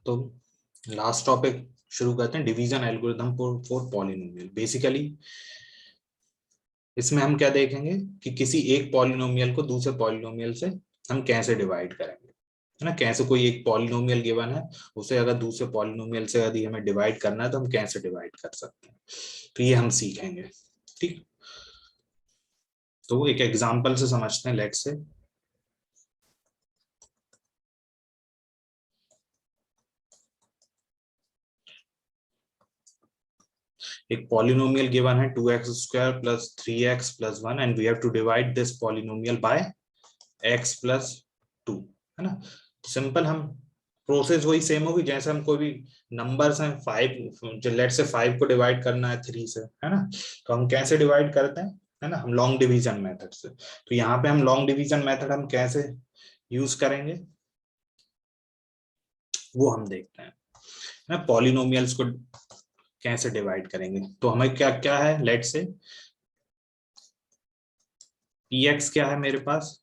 तो last topic शुरू करते हैं, division algorithm for polynomial. Basically इसमें हम क्या देखेंगे कि किसी एक पॉलिनोमियल को दूसरे पॉलिनोमियल से हम कैसे डिवाइड करेंगे, है ना। कैसे कोई एक पॉलिनोमियल गिवन है, उसे अगर दूसरे पॉलिनोमियल से यदि हमें डिवाइड करना है तो हम कैसे डिवाइड कर सकते हैं, तो ये हम सीखेंगे। ठीक, तो एक एग्जांपल से समझते हैं। लेट्स से एक पॉलिनोमियल गिवन है 2x² + 3x + 1 and we have to divide this polynomial by x + 2, है ना। सिंपल, हम प्रोसेस वही सेम होगी जैसे हम कोई भी नंबर्स हैं, 5, लेट से 5 को डिवाइड करना है 3 से, है ना। तो हम कैसे डिवाइड करते हैं, है ना, हम लॉन्ग डिवीजन मेथड से। तो यहाँ पे हम लॉन्ग डिवीजन मेथड हम कैसे यूज करेंगे वो हम देखते हैं, है ना। पॉलिनोमियल्स को कैसे डिवाइड करेंगे, तो हमें क्या क्या है, लेट से px क्या है मेरे पास,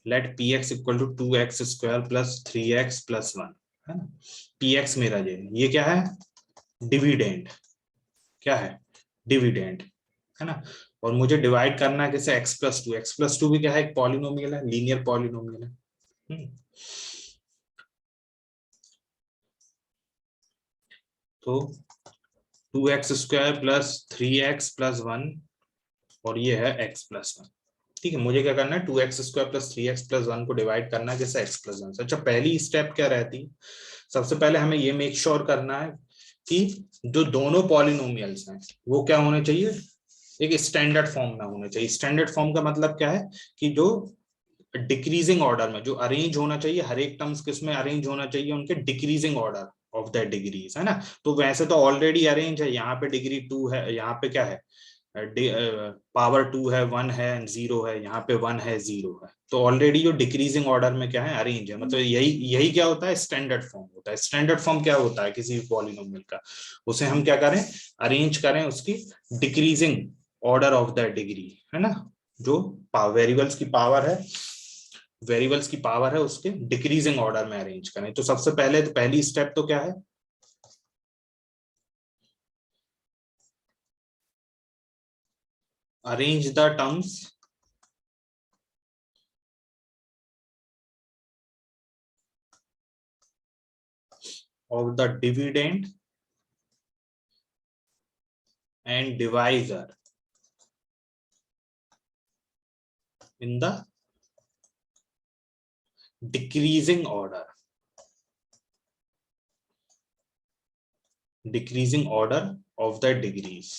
लेट px = 2x² + 3x + 1, है ना। px मेरा ये क्या है, डिविडेंड, क्या है, डिविडेंड, है ना। और मुझे डिवाइड करना है किसे, x + 2। x + 2 भी क्या है, एक पॉलिनोमियल है, लीनियर पॉलिनोमियल है। तो 2x² + 3x + 1 और ये है x + 1। ठीक है, मुझे क्या करना है, 2x² + 3x + 1 को डिवाइड करना है किससे, x + 1 से। अच्छा, पहली स्टेप क्या रहती, सबसे पहले हमें ये मेक श्योर करना है कि जो दोनों पॉलिनोमियल्स हैं वो क्या होने चाहिए, एक स्टैंडर्ड फॉर्म में होने चाहिए। स्टैंडर्ड फॉर्म का मतलब क्या है कि जो डिक्रीजिंग ऑर्डर में जो अरेंज होना चाहिए, हर एक टर्म्स किसमें अरेंज होना चाहिए, उनके decreasing order of that degrees, है ना। तो वैसे तो ऑलरेडी अरेंज है, यहाँ पे डिग्री 2 है, यहाँ पे क्या है, पावर 2 है, 1 है, 0 है, यहाँ पे 1 है, 0 है। तो ऑलरेडी जो डिक्रीजिंग ऑर्डर में क्या है, अरेंज है। मतलब यही यही क्या होता है, स्टैंडर्ड फॉर्म होता है। स्टैंडर्ड फॉर्म क्या होता है किसी भी पॉलिनोमियल का, उसे हम क्या करें, अरेंज करें उसकी decreasing order of the degree, है ना। जो वेरिएबल्स की पावर है, वेरिएबल्स की पावर है उसके डिक्रीजिंग ऑर्डर में अरेंज करें। तो सबसे पहले तो पहली स्टेप तो क्या है, arrange the terms of the dividend and divisor in the decreasing order, decreasing order of the degrees।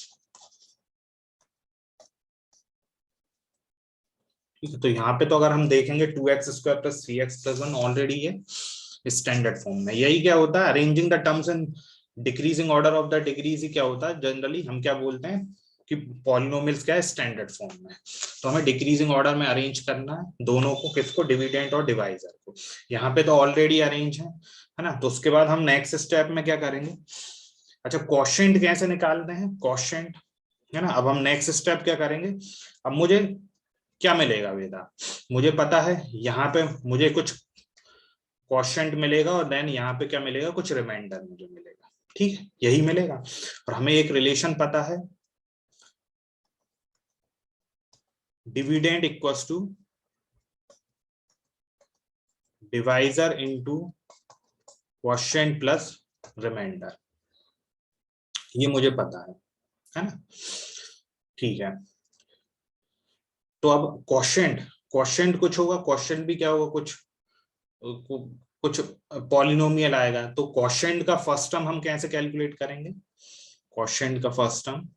ठीक है, तो यहाँ पे तो अगर हम देखेंगे 2x² + 3x + 1 ऑलरेडी है स्टैंडर्ड फॉर्म में। यही क्या होता है, arranging the terms in decreasing order of the degrees ही क्या होता है, जनरली हम क्या बोलते हैं कि पॉलिनोमियल्स क्या है, स्टैंडर्ड फॉर्म में। तो हमें डिक्रीजिंग ऑर्डर में अरेंज करना है दोनों को, किसको, डिविडेंड और डिवाइजर को। यहाँ पे तो ऑलरेडी अरेंज है ना। तो उसके बाद हम नेक्स्ट स्टेप में क्या करेंगे, अच्छा क्वोशिएंट कैसे निकालते हैं, क्वोशिएंट, है ना। अब हम नेक्स्ट स्टेप क्या करेंगे, अब मुझे क्या मिलेगा वेदा, मुझे पता है यहाँ पे मुझे कुछ क्वोशिएंट मिलेगा और देन यहाँ पे क्या मिलेगा, कुछ रिमाइंडर मुझे मिलेगा। ठीक है, यही मिलेगा। और हमें एक रिलेशन पता है, dividend equals to divisor into quotient plus remainder, ये मुझे पता है ना। ठीक है, तो अब क्वोशिएंट, क्वोशिएंट कुछ होगा, क्वोशिएंट भी क्या होगा, कुछ पॉलिनोमियल आएगा। तो क्वोशिएंट का फर्स्ट टर्म हम कैसे कैलकुलेट करेंगे, क्वोशिएंट का फर्स्ट टर्म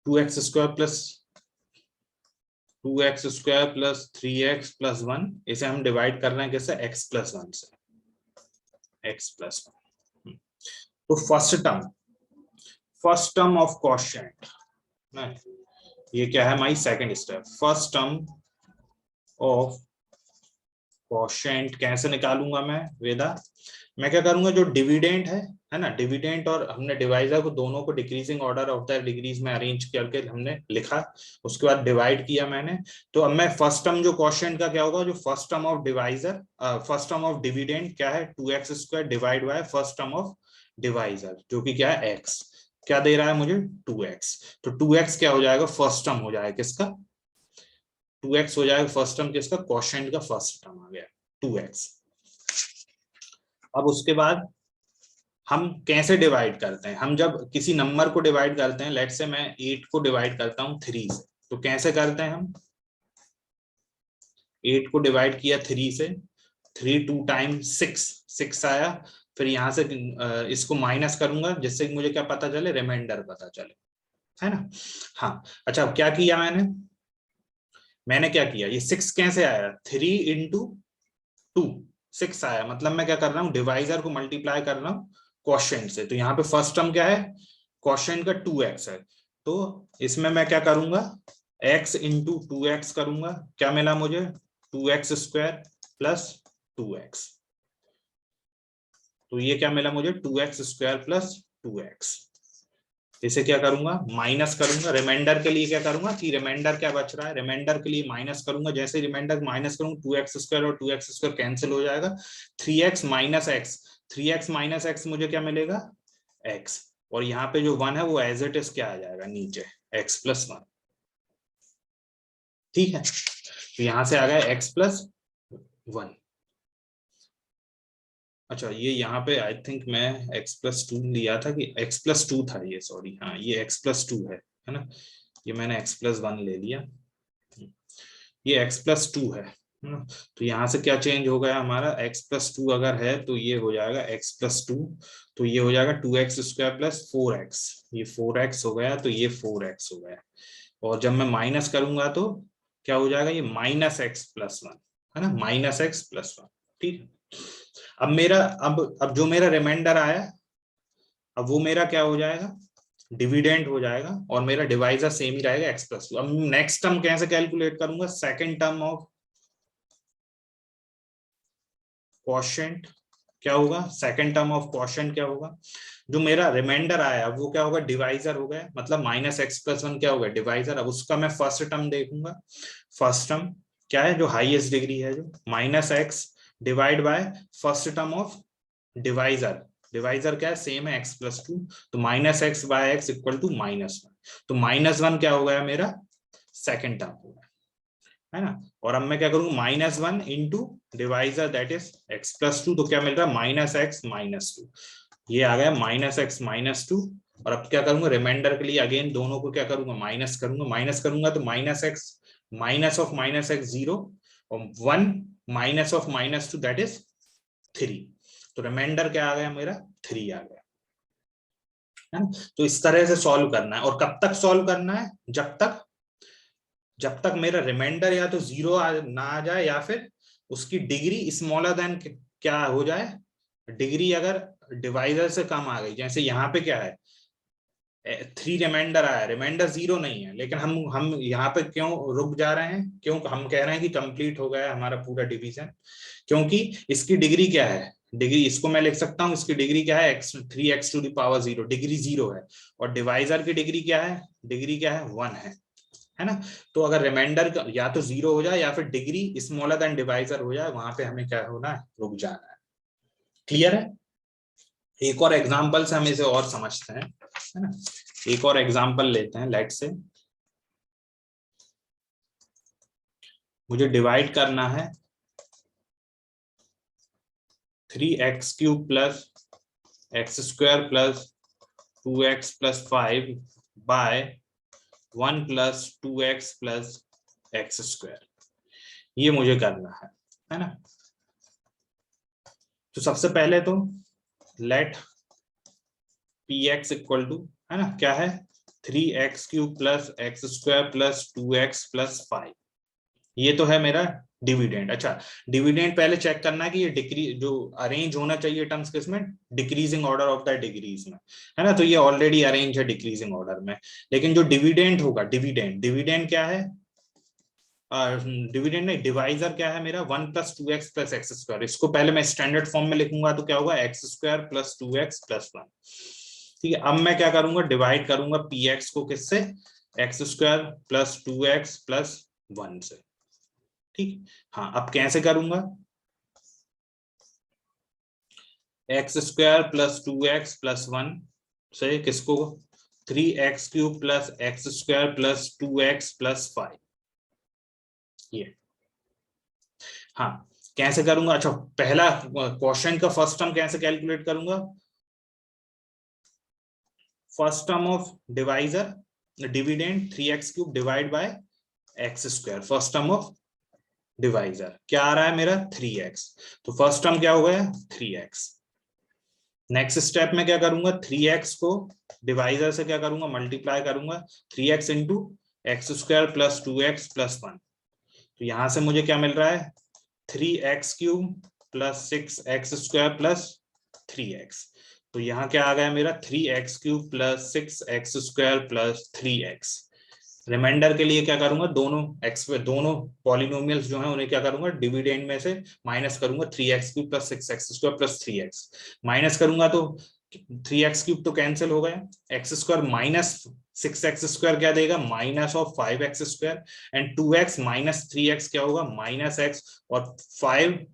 2x² + 3x + 1, इसे हम डिवाइड कर रहे हैं कैसे, x + 1 से, x + 1। तो फर्स्ट टर्म ऑफ क्वोशिएंट, ये क्या है, my second step, first term of quotient कैसे निकालूंगा मैं वेदा? मैं क्या करूंगा, जो डिविडेंड है ना, डिविडेंड और हमने डिवाइजर को दोनों को decreasing order of the degrees में अरेंज करके हमने लिखा, उसके बाद डिवाइड किया मैंने। तो अब मैं फर्स्ट टर्म जो क्वोशिएंट का क्या होगा, जो first term of divisor, first term of dividend क्या है 2x² divide by first term of divisor जो कि क्या है x, क्या दे रहा है मुझे 2x। तो 2x क्या हो जाएगा, फर्स्ट टर्म हो जाएगा किसका, 2x हो जाएगा फर्स्ट टर्म किसका, क्वोशिएंट का फर्स्ट टर्म आ गया 2x। अब उसके बाद हम कैसे डिवाइड करते हैं, हम जब किसी नंबर को डिवाइड करते हैं, लेट से मैं 8 को डिवाइड करता हूं 3 से, तो कैसे करते हैं हम, 8 को डिवाइड किया 3 से, 3 2 टाइम्स 6 आया, फिर यहां से इसको माइनस करूंगा जिससे कि मुझे क्या पता चले, रिमाइंडर पता चले, है ना। हाँ अच्छा, अब क्या किया मैंने क्या किया, ये 6 कैसे आया, 3 इंटू 2 6 आया, मतलब मैं क्या कर रहा हूँ, डिवाइजर को मल्टीप्लाई कर रहा हूँ क्वोशिएंट से। तो यहाँ पे फर्स्ट टर्म क्या है, क्वोशिएंट का 2x है, तो इसमें मैं क्या करूंगा, x इंटू 2x करूंगा, क्या मिला मुझे 2x² प्लस 2x। तो ये क्या मिला मुझे 2x² प्लस 2x। इसे क्या करूंगा, माइनस करूंगा, रिमाइंडर के लिए क्या करूंगा कि रिमाइंडर क्या बच रहा है, रिमाइंडर के लिए माइनस करूंगा, जैसे रिमाइंडर माइनस करूंगा 2x² और 2x² कैंसिल हो जाएगा, 3x minus x, 3x minus x मुझे क्या मिलेगा x, और यहाँ पे जो 1 है वो एज इट इज क्या आ जाएगा नीचे x प्लस 1, ठीक है। तो यहां से आ गया x प्लस 1। अच्छा ये यहाँ पे आई थिंक मैं x प्लस 2 लिया था कि x प्लस 2 था ये, सॉरी, हाँ ये x प्लस 2 है ना, ये मैंने x प्लस 1 ले लिया, ये x प्लस 2 है ना। तो यहाँ से क्या चेंज हो गया हमारा, x प्लस 2 अगर है तो ये हो जाएगा x प्लस 2, तो ये हो जाएगा 2x² प्लस 4x, ये 4x हो गया, तो ये 4x हो गया, और जब मैं माइनस करूंगा तो क्या हो जाएगा, ये माइनस x प्लस 1, है ना, माइनस x प्लस 1, ठीक है। अब मेरा अब जो मेरा रिमाइंडर आया, अब वो मेरा क्या हो जाएगा, डिविडेंड हो जाएगा, और मेरा डिवाइजर सेम ही रहेगा x प्लस 2। अब नेक्स्ट टर्म कैसे कैलकुलेट करूंगा, सेकंड टर्म ऑफ क्वोशिएंट क्या होगा, सेकंड टर्म ऑफ क्वोशिएंट क्या होगा, जो मेरा रिमाइंडर आया वो क्या होगा, डिवाइजर हो गया, मतलब माइनस x प्लस 1 क्या होगा, डिवाइजर। अब उसका मैं फर्स्ट टर्म देखूंगा, फर्स्ट टर्म क्या है, जो हाईएस्ट डिग्री है, जो minus x divide by first term of divisor, divisor क्या है, सेम है x प्लस 2, तो minus x by x equal to -1, तो -1 क्या हो गया मेरा सेकंड टर्म हो गया, है ना। और अब मैं क्या करूंगा, -1 into divisor that is x plus 2, तो क्या मिल रहा है -x-2, ये आ गया -x-2। और अब क्या करूंगा, रिमाइंडर के लिए अगेन दोनों को क्या करूंगा, माइनस करूंगा, तो -x माइनस ऑफ -x 0, और 1 माइनस ऑफ -2 दैट इज 3, तो रिमाइंडर क्या आ गया मेरा 3 आ गया, है ना। तो इस तरह से सॉल्व करना है, और कब तक सॉल्व करना है, जब तक मेरा रिमाइंडर या तो 0 ना आ जाए, या फिर उसकी डिग्री स्मॉलर देन क्या हो जाए, डिग्री अगर डिवाइजर से कम आ गई, जैसे यहाँ पे क्या है 3 रिमाइंडर आया, रिमाइंडर 0 नहीं है, लेकिन हम यहाँ पे क्यों रुक जा रहे हैं, क्यों हम कह रहे हैं कि कंप्लीट हो गया हमारा पूरा डिवीजन, क्योंकि इसकी डिग्री क्या है, डिग्री इसको मैं लिख सकता हूँ, इसकी डिग्री क्या है 3x⁴, डिग्री 0 है, और डिवाइजर की डिग्री क्या है, डिग्री क्या है 1 है ना। तो अगर रिमाइंडर या तो 0 हो जाए या फिर डिग्री स्मॉलर देन डिवाइजर हो जाए, वहां पे हमें क्या होना है, रुक जाना है। क्लियर है। एक और एग्जांपल से हम इसे और समझते हैं, है ना। एक और एग्जांपल लेते हैं, लेट से मुझे डिवाइड करना है 3x³ plus x² plus 2x plus 5 by 1 plus 2x plus x², ये मुझे करना है ना। तो सबसे पहले तो लेट px इक्वल टू, है ना, क्या है 3x³ plus x² plus 2x plus 5, ये तो है मेरा डिविडेंड। अच्छा, डिविडेंड पहले चेक करना है कि ये डिक्री जो अरेंज होना चाहिए टर्म्स किसमें, decreasing order of the degrees में, है ना। तो ये ऑलरेडी अरेंज है डिक्रीजिंग ऑर्डर में, लेकिन जो डिविडेंड होगा, डिविडेंड क्या है, डिविडेंड नहीं, डिवाइजर क्या है मेरा 1 + 2x + x²। इसको पहले मैं स्टैंडर्ड फॉर्म में लिखूंगा तो क्या होगा x² + 2x + 1। ठीक है, अब मैं क्या करूंगा, डिवाइड करूंगा px को किससे, x² + 2x + 1 से। ठीक, हाँ अब कैसे करूंगा, x² + 2x + 1 से किसको, 3x³ + x² + 2x + 5। ये हाँ कैसे करूंगा, अच्छा पहला क्वेश्चन का फर्स्ट टर्म कैसे कैलकुलेट करूंगा, first term of divisor dividend 3x³ divide by x², first term of divisor क्या आ रहा है मेरा 3x, तो फर्स्ट टर्म क्या हो गया 3x। नेक्स्ट स्टेप में क्या करूंगा, 3x को डिवाइजर से क्या करूंगा, मल्टीप्लाई करूंगा 3x इंटू x² + 2x + 1। तो यहां से मुझे क्या मिल रहा है 3x³ + 6x² + 3x। तो यहाँ क्या आ गया मेरा 3x³ + 6x² + 3x। रिमाइंडर के लिए क्या करूंगा, दोनों पॉलिनोमियल्स जो हैं उन्हें क्या करूंगा, डिविडेंड में से माइनस करूंगा 3x³ + 6x² + 3x। माइनस करूंगा तो 3x³ तो कैंसिल हो गया, x² माइनस 6x² क्या देगा, -5x², and 2x minus 3x क्या होगा, -x, और 5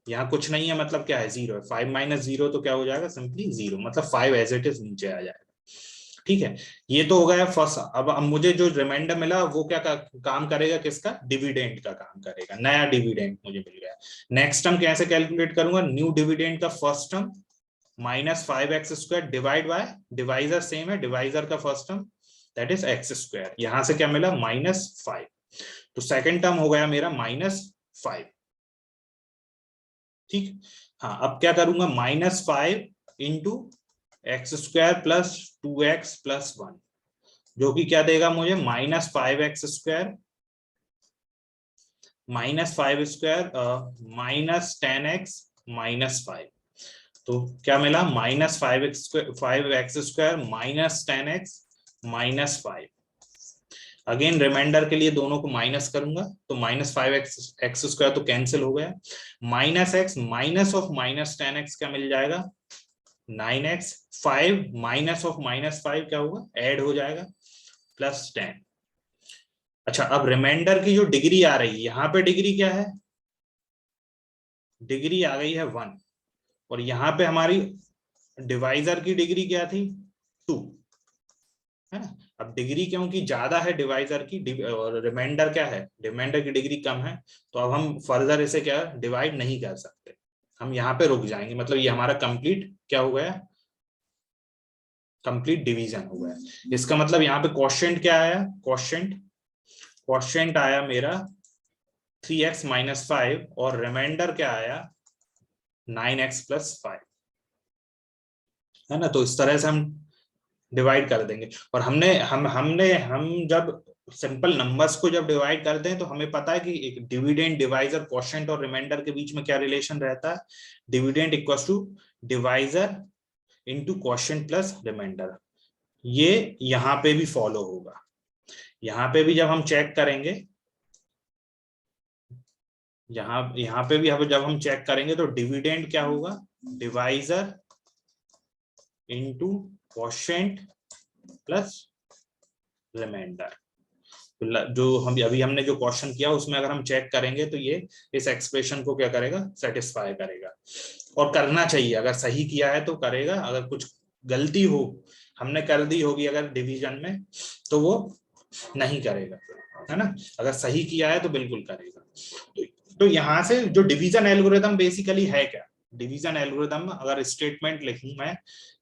यहाँ कुछ नहीं है मतलब क्या है 0 है, 5 - 0 तो क्या हो जाएगा, सिंपली 0, मतलब 5 एज इट इज नीचे आ जाएगा। ठीक है, ये तो हो गया फर्स्ट। अब मुझे जो रिमाइंडर मिला वो क्या काम करेगा, किसका, डिविडेंड का काम करेगा, नया डिविडेंड मुझे मिल गया। नेक्स्ट टर्म कैसे कैलकुलेट करूंगा, न्यू डिविडेंड का first term -5x² divide by divisor same है, डिवाइजर का first term that is x², यहां से क्या मिला -5, तो सेकंड टर्म हो गया मेरा -5। ठीक, हाँ अब क्या करूंगा, -5 इंटू x² + 2x + 1, जो कि क्या देगा मुझे -5x² -10x -5। तो क्या मिला -5x² 10x -5। अगेन रिमाइंडर के लिए दोनों को माइनस करूंगा तो -5x² तो कैंसिल हो गया, -x माइनस ऑफ -10x क्या मिल जाएगा 9x, 5 माइनस ऑफ -5 क्या होगा, ऐड हो जाएगा +10। अच्छा अब रिमाइंडर की जो डिग्री आ रही है, यहाँ पे डिग्री क्या है, डिग्री आ गई है 1, और यहाँ पे हमारी डिवाइजर की डिग्री क्या थी 2, है ना। अब डिग्री क्योंकि ज्यादा है डिवाइजर की, और रिमाइंडर क्या है, रिमाइंडर की डिग्री कम है, तो अब हम फर्दर इसे क्या डिवाइड नहीं कर सकते, हम यहाँ पे रुक जाएंगे, मतलब ये हमारा कंप्लीट क्या हो गया, कंप्लीट डिवीजन हो गया। इसका मतलब यहाँ पे क्वोशिएंट क्या आया, क्वोशिएंट आया मेरा 3x - 5, और रिमाइंडर क्या आया 9x + 5, है ना। तो इस तरह से हम डिवाइड कर देंगे, और हम जब सिंपल नंबर्स को जब डिवाइड करते हैं तो हमें पता है कि एक डिविडेंड, डिवाइजर, क्वोशिएंट और रिमाइंडर के बीच में क्या रिलेशन रहता है, dividend equals to divisor into quotient plus remainder. ये यहाँ पे भी फॉलो होगा, यहाँ पे भी जब हम चेक करेंगे, यहाँ पे भी जब हम चेक करेंगे तो डिविडेंड क्या होगा, divisor into quotient plus remainder. जो हम अभी हमने जो क्वेश्चन किया उसमें अगर हम चेक करेंगे तो ये इस एक्सप्रेशन को क्या करेगा, सेटिस्फाई करेगा, और करना चाहिए, अगर सही किया है तो करेगा, अगर कुछ गलती हो हमने कर दी होगी अगर डिवीजन में तो वो नहीं करेगा, है ना। अगर सही किया है तो बिल्कुल करेगा। तो यहाँ से जो डिवीजन एल्गोरिथम बेसिकली है क्या, डिवीजन एल्गोरिथम अगर स्टेटमेंट लिखूं मैं,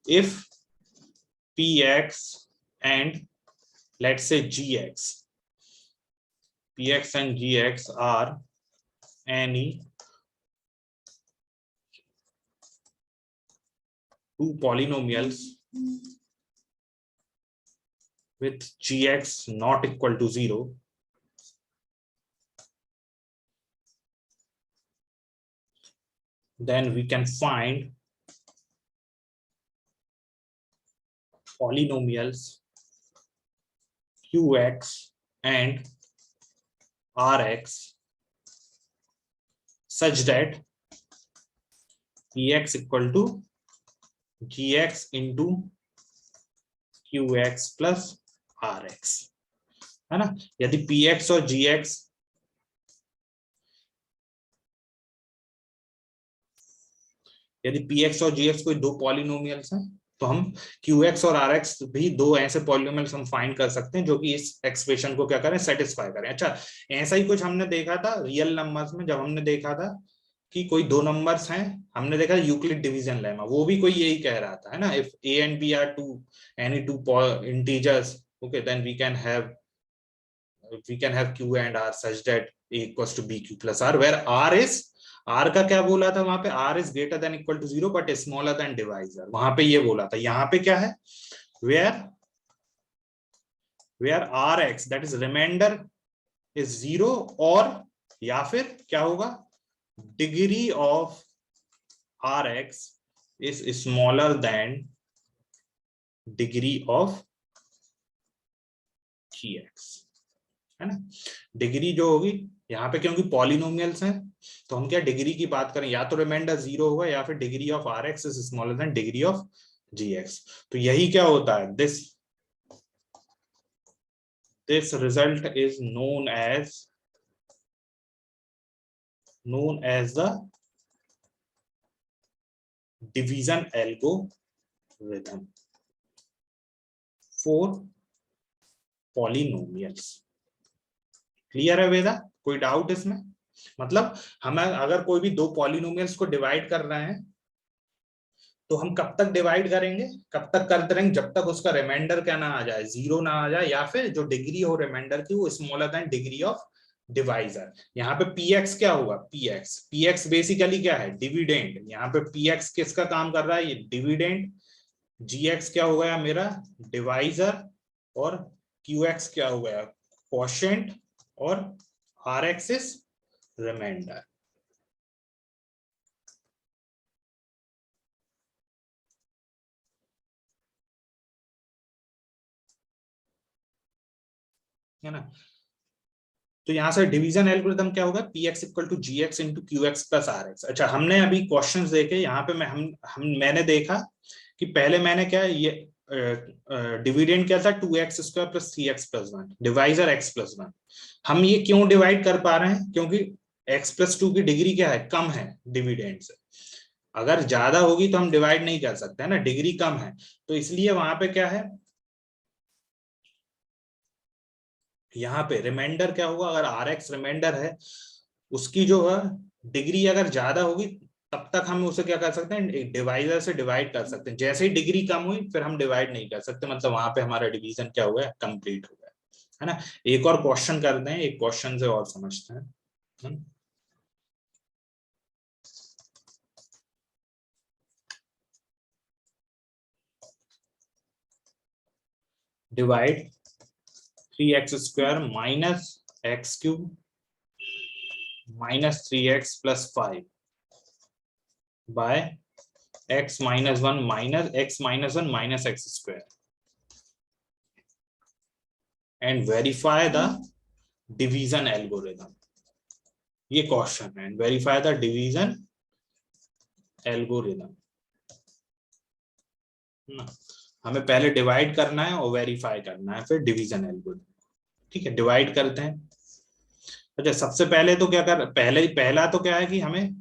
if px and let's say gx, px and gx are any two polynomials with gx not equal to 0, then we can find polynomials qx and Rx such that Px equal to Gx into Qx plus Rx, है ना। यदि Px और Gx यदि Px और Gx कोई दो polynomials हैं तो हम Qx और Rx भी दो ऐसे पॉलिनोमियल्स हम फाइंड कर सकते हैं जो कि इस एक्सप्रेशन को क्या करें, सेटिस्फाई करें। अच्छा, ऐसा ही कुछ हमने देखा था रियल नंबर्स में, जब हमने देखा था कि कोई दो नंबर्स हैं, हमने देखा यूक्लिड डिवीजन लेमा, वो भी कोई यही कह रहा था, है ना। If a and b are two any two integers, okay, then we can have q and r such that a equals to bq plus r, where r का क्या बोला था वहां पे, r is greater than equal to 0 but smaller than divisor, वहां पे ये बोला था। यहाँ पे क्या है, where rx that is remainder is 0, और या फिर क्या होगा, degree of rx is smaller than degree of gx, है ना। डिग्री जो होगी यहाँ पे, क्योंकि पॉलिनोमियल्स हैं तो हम क्या डिग्री की बात करें, या तो रिमाइंडर 0 होगा या फिर degree of rx is smaller than degree of gx। तो यही क्या होता है, this result is known as the division algorithm for polynomials। Clear है वेदा, कोई डाउट इसमें? मतलब हमें अगर कोई भी दो पॉलिनोमियल्स को डिवाइड कर रहे हैं तो हम कब तक डिवाइड करेंगे, कब तक करते रहेंगे, जब तक उसका रिमाइंडर क्या ना आ जाए, 0 ना आ जाए, या फिर जो डिग्री हो रिमाइंडर की वो smaller than degree of divisor. यहाँ पे px क्या होगा, px बेसिकली क्या है, डिविडेंड। यहाँ पे px किसका काम कर रहा है, ये डिविडेंड। gx क्या हो गया मेरा, डिवाइजर, और qx क्या हो गया, क्वोशिएंट, और rx इज रिमाइंडर। है ना। तो यहां से डिवीजन एल्गोरिथम क्या होगा, px equal to gx into qx plus rx। अच्छा, हमने अभी क्वेश्चंस देखे, यहाँ पे मैंने देखा कि पहले मैंने क्या, ये डिविडेंड क्या था, 2x square plus 3x plus 1, divisor x plus 1। हम ये क्यों डिवाइड कर पा रहे हैं, क्योंकि x प्लस 2 की डिग्री क्या है, कम है डिविडेंड से। अगर ज्यादा होगी तो हम डिवाइड नहीं कर सकते, है ना, डिग्री कम है, तो इसलिए वहां पे क्या है, यहाँ पे रिमाइंडर क्या होगा, अगर rx रिमाइंडर है, उसकी जो है डिग्री अगर ज्यादा होगी तब तक हम उसे क्या कर सकते हैं, एक डिवाइजर से डिवाइड कर सकते हैं। जैसे ही डिग्री कम हुई फिर हम डिवाइड नहीं कर सकते, मतलब वहां पे हमारा डिवीजन क्या हुआ है, कंप्लीट हो गया, है ना। एक और क्वेश्चन करते हैं, एक क्वेश्चन से और समझते हैं। Divide 3x square minus x cube minus 3x plus 5 by x minus 1 minus x minus 1 minus x square and verify the division algorithm. ये क्वेश्चन है, and verify the division algorithm. हमें पहले डिवाइड करना है और वेरीफाई करना है, फिर डिवीजन एल्गोरिथम। ठीक है, डिवाइड करते हैं। अच्छा, सबसे पहले तो क्या कर, पहला तो क्या है कि हमें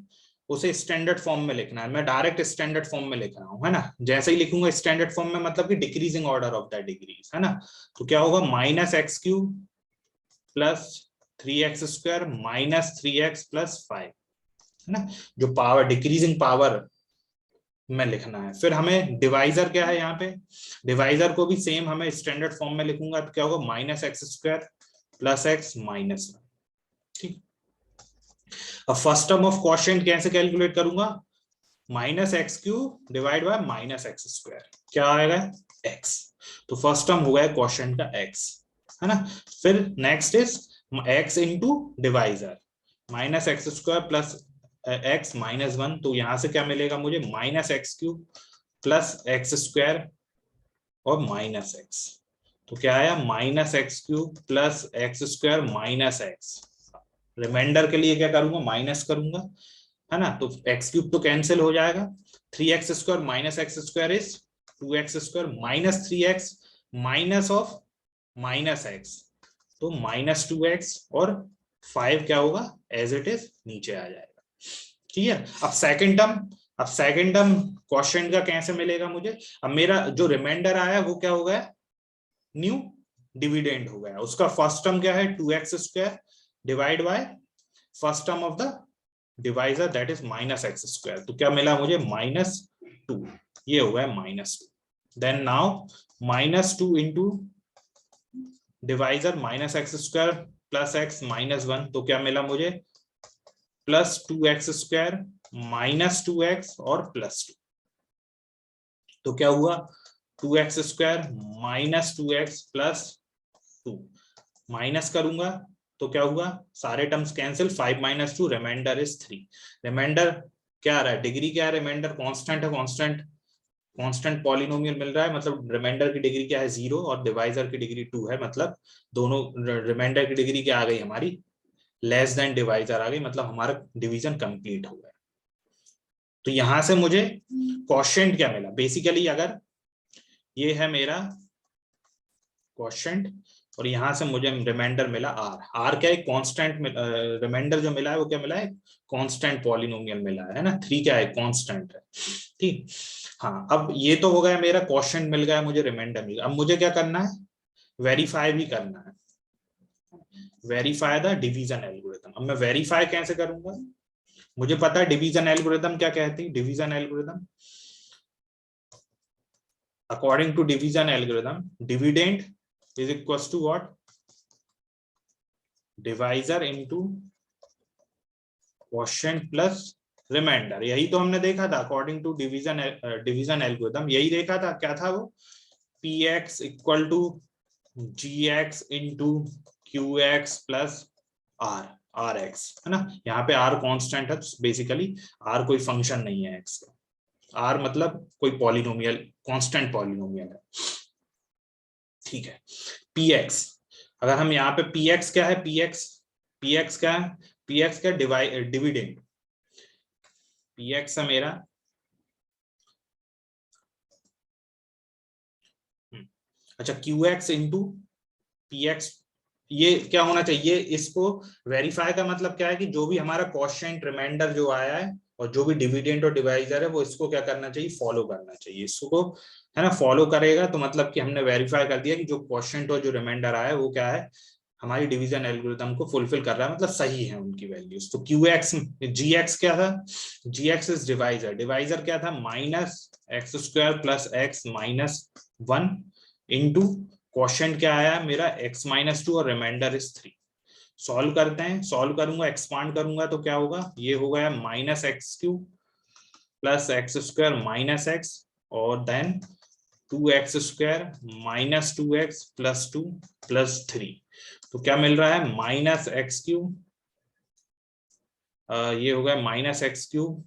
उसे स्टैंडर्ड फॉर्म में लिखना है। मैं डायरेक्ट स्टैंडर्ड फॉर्म में लिख रहा हूं, है ना। जैसे ही लिखूंगा स्टैंडर्ड फॉर्म में, मतलब कि decreasing order of the degrees, है ना। तो क्या होगा, minus x cube plus 3x square minus 3x plus 5, है ना। जो पावर डिक्रीजिंग पावर में लिखना है। फिर हमें डिवाइजर क्या है, यहाँ पे डिवाइजर को भी सेम हमें स्टैंडर्ड फॉर्म में लिखूंगा, तो क्या होगा, minus x square plus x minus 1। ठीक, अब फर्स्ट टर्म ऑफ क्वोशिएंट कैसे कैलकुलेट करूंगा, minus x cube divide by minus x square, क्या आएगा, एक्स। तो फर्स्ट टर्म हो गया क्वोशिएंट का एक्स, है ना। फिर next is x into divisor, minus x square plus x minus 1, तो यहां से क्या मिलेगा मुझे, minus x cube plus x square और माइनस एक्स। तो क्या आया, minus x cube plus x square minus x, remainder के लिए क्या करूंगा, माइनस करूंगा, है ना। तो एक्स क्यूब तो कैंसिल हो जाएगा, 3x square minus x square is 2x square minus 3x minus of minus x, तो माइनस 2x, और 5 क्या होगा, एज इट इज नीचे आ जाएगा। ठीक है। अब सेकंड टर्म क्वोशिएंट का कैसे मिलेगा मुझे, अब मेरा जो रिमाइंडर आया वो क्या हो गया, न्यू डिविडेंड हो गया। उसका फर्स्ट टर्म क्या है, 2x square divide by first term of the divisor that is minus x square, तो क्या मिला मुझे, -2, ये हो गया -2। Then now -2 into divisor minus x square plus x -1, तो क्या मिला मुझे, +2x स्क्वायर -2x और +2, तो क्या हुआ, 2x स्क्वायर -2x +2, माइनस करूंगा तो क्या हुआ, सारे टर्म्स कैंसिल, 5 - 2 रिमाइंडर इज 3। रिमाइंडर क्या आ रहा है, डिग्री क्या है, रिमाइंडर कांस्टेंट है, कांस्टेंट पॉलिनोमियल मिल रहा है, मतलब रिमाइंडर की डिग्री क्या है, 0, और डिवाइजर की डिग्री 2 है, मतलब दोनों रिमाइंडर की डिग्री क्या आ गई हमारी, लेस देन डिवाइजर आ गई, मतलब हमारा डिवीजन कंप्लीट हो गया। तो यहां से मुझे क्वोशिएंट क्या मिला, बेसिकली अगर ये है मेरा क्वोशिएंट और यहां से मुझे रिमाइंडर मिला आर क्या है, कांस्टेंट, रिमाइंडर जो मिला है वो क्या मिला है, कांस्टेंट पॉलिनोमियल मिला है ना, 3 क्या है, कांस्टेंट है। ठीक, हाँ, अब ये तो हो गया मेरा क्वोशिएंट मिल गया, मुझे रिमाइंडर मिल गया। अब मुझे क्या करना है, वेरीफाई भी करना है, वेरीफाई द डिवीजन एल्गोरिथम। अब मैं वेरीफाई कैसे करूंगा, मुझे पता है डिवीजन एल्गोरिथम क्या कहती है, division algorithm, according to division algorithm, dividend is equals to what, divisor into quotient plus remainder. यही तो हमने देखा था अकॉर्डिंग टू डिवीजन एल्गोरिथम, यही देखा था, क्या था वो, px equal to gx into qx plus r rx, है ना। यहाँ पे r कांस्टेंट है, बेसिकली r कोई फंक्शन नहीं है x का, r मतलब कोई पॉलिनोमियल, कांस्टेंट पॉलिनोमियल है। ठीक है, px, अगर हम यहाँ पे px क्या है, px क्या है, px क्या डिविडेंड, px है मेरा, अच्छा qx इंटू px, ये क्या होना चाहिए, इसको वेरीफाई का मतलब क्या है कि जो भी हमारा क्वोशिएंट रिमाइंडर जो आया है और जो भी डिविडेंड और डिवाइजर है वो इसको क्या करना चाहिए, फॉलो करना चाहिए इसको, है ना। फॉलो करेगा तो मतलब कि हमने वेरीफाई कर दिया कि जो क्वोशिएंट और जो रिमाइंडर आया है वो क्या है, हमारी डिवीजन एल्गोरिथम को फुलफिल कर रहा है, मतलब सही है उनकी वैल्यूज। तो qx, gx क्या था, gx इज डिवाइजर, डिवाइजर क्या था, -x square plus x -1 into quotient क्या आया मेरा, x -2 और रिमाइंडर इज 3। सॉल्व करते हैं, सॉल्व करूंगा, एक्सपांड करूंगा तो क्या होगा, ये हो गया -x³ plus x square -x, और then 2x square -2x plus 2 plus 3, तो क्या मिल रहा है, -x³, ये हो गया -x³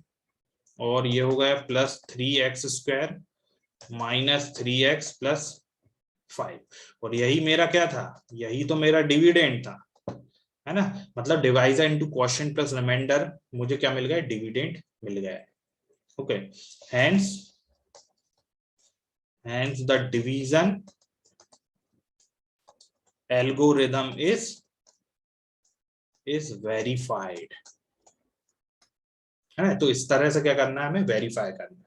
और ये हो गया plus 3x square -3x plus 5, और यही मेरा क्या था, यही तो मेरा डिविडेंड था, है ना। मतलब divisor into quotient plus remainder, मुझे क्या मिल गया, डिविडेंड मिल गया। Okay, hence the division algorithm is verified, है। तो इस तरह से क्या करना है, हमें वेरीफाई करना है।